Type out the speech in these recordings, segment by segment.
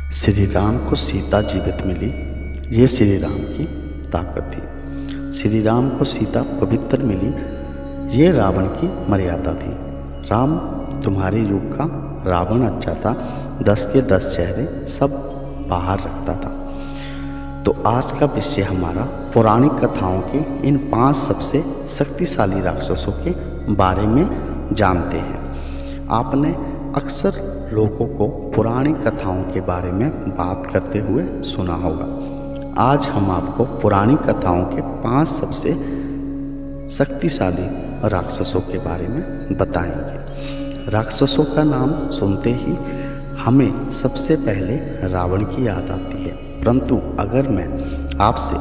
श्री राम को सीता जीवित मिली, ये श्री राम की ताकत थी। श्री राम को सीता पवित्र मिली, ये रावण की मर्यादा थी। राम तुम्हारे युग का रावण अच्छा था, 10 के 10 चेहरे सब बाहर रखता था। तो आज का विषय हमारा पौराणिक कथाओं के इन 5 सबसे शक्तिशाली राक्षसों के बारे में जानते हैं। आपने अक्सर लोगों को पौराणिक कथाओं के बारे में बात करते हुए सुना होगा। आज हम आपको पौराणिक कथाओं के 5 सबसे शक्तिशाली राक्षसों के बारे में बताएंगे। राक्षसों का नाम सुनते ही हमें सबसे पहले रावण की याद आती है, परंतु अगर मैं आपसे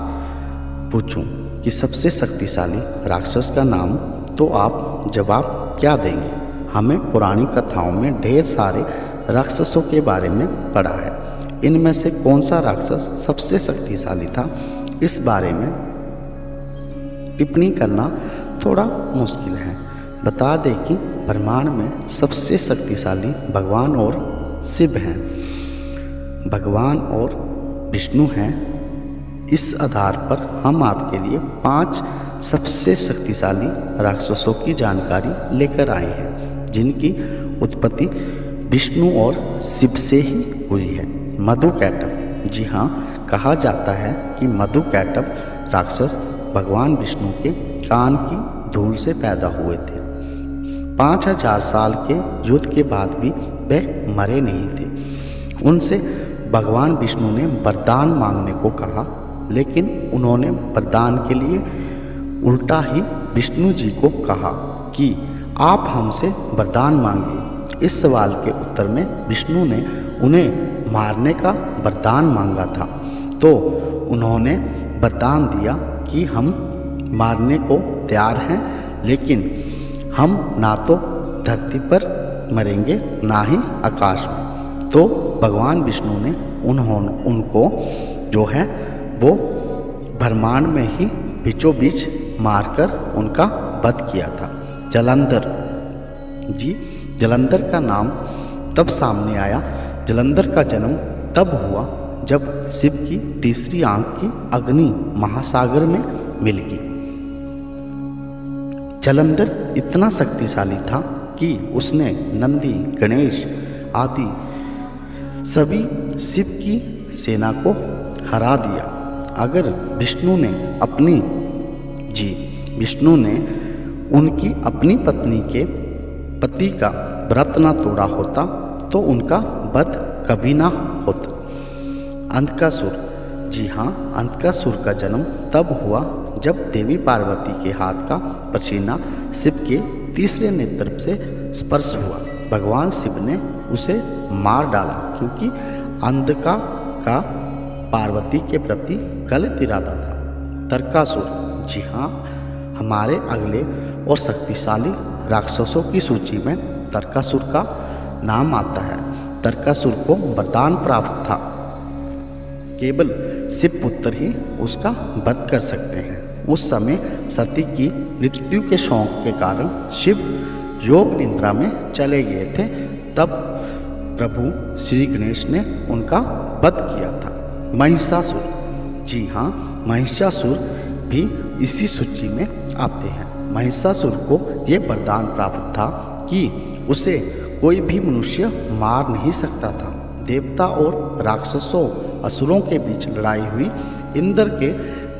पूछूं कि सबसे शक्तिशाली राक्षस का नाम, तो आप जवाब क्या देंगे? हमें पौराणिक कथाओं में ढेर सारे राक्षसों के बारे में पढ़ा है। इनमें से कौन सा राक्षस सबसे शक्तिशाली था, इस बारे में टिप्पणी करना थोड़ा मुश्किल है। बता दें कि ब्रह्मांड में सबसे शक्तिशाली भगवान और शिव हैं, भगवान और विष्णु हैं। इस आधार पर हम आपके लिए 5 सबसे शक्तिशाली राक्षसों की जानकारी लेकर आए हैं, जिनकी उत्पत्ति विष्णु और शिव से ही हुई है। मधुकैटभ, जी हाँ, कहा जाता है कि मधुकैटभ राक्षस भगवान विष्णु के कान की धूल से पैदा हुए थे। 5000 साल के युद्ध के बाद भी वे मरे नहीं थे। उनसे भगवान विष्णु ने वरदान मांगने को कहा, लेकिन उन्होंने वरदान के लिए उल्टा ही विष्णु जी को कहा कि आप हमसे वरदान मांगिए। इस सवाल के उत्तर में विष्णु ने उन्हें मारने का वरदान मांगा था, तो उन्होंने वरदान दिया कि हम मारने को तैयार हैं, लेकिन हम ना तो धरती पर मरेंगे ना ही आकाश में। तो भगवान विष्णु ने उनको जो है वो ब्रह्मांड में ही बीचों बीच मारकर उनका वध किया था। जलंधर, जी, जलंधर का नाम तब सामने आया। जलंधर का जन्म तब हुआ जब शिव की तीसरी आंख की अग्नि महासागर में मिल गई। जलंधर इतना शक्तिशाली था कि उसने नंदी, गणेश आदि सभी शिव की सेना को हरा दिया। अगर विष्णु ने उनकी अपनी पत्नी के पति का व्रत न तोड़ा होता तो उनका वध कभी ना होता। अंधकासुर, जी हाँ, अंधकासुर का जन्म तब हुआ जब देवी पार्वती के हाथ का पसीना शिव के तीसरे नेत्र से स्पर्श हुआ। भगवान शिव ने उसे मार डाला, क्योंकि अंधका का पार्वती के प्रति गलत इरादा था। तारकासुर, जी हाँ, हमारे अगले और शक्तिशाली राक्षसों की सूची में तारकासुर का नाम आता है। तारकासुर को वरदान प्राप्त था, केवल शिव पुत्र ही उसका वध कर सकते हैं। उस समय सती की मृत्यु के शौक के कारण शिव योग निद्रा में चले गए थे। तब प्रभु श्री गणेश ने उनका वध किया था। महिषासुर, जी हाँ, महिषासुर भी इसी सूची में आते हैं। महिषासुर को ये वरदान प्राप्त था कि उसे कोई भी मनुष्य मार नहीं सकता था। देवता और राक्षसों असुरों के बीच लड़ाई हुई। इंद्र के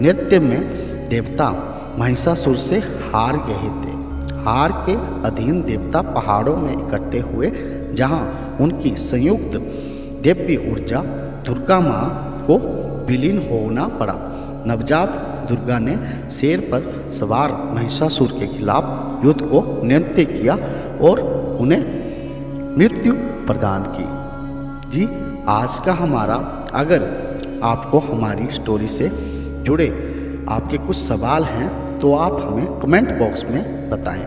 नृत्य में देवता महिषासुर से हार गए थे। हार के अधीन देवता पहाड़ों में इकट्ठे हुए, जहां उनकी संयुक्त दिव्य ऊर्जा दुर्गा माँ को विलीन होना पड़ा। नवजात दुर्गा ने शेर पर सवार महिषासुर के खिलाफ युद्ध को नियंत्रित किया और उन्हें मृत्यु प्रदान की। जी, आज का हमारा, अगर आपको हमारी स्टोरी से जुड़े आपके कुछ सवाल हैं तो आप हमें कमेंट बॉक्स में बताएं।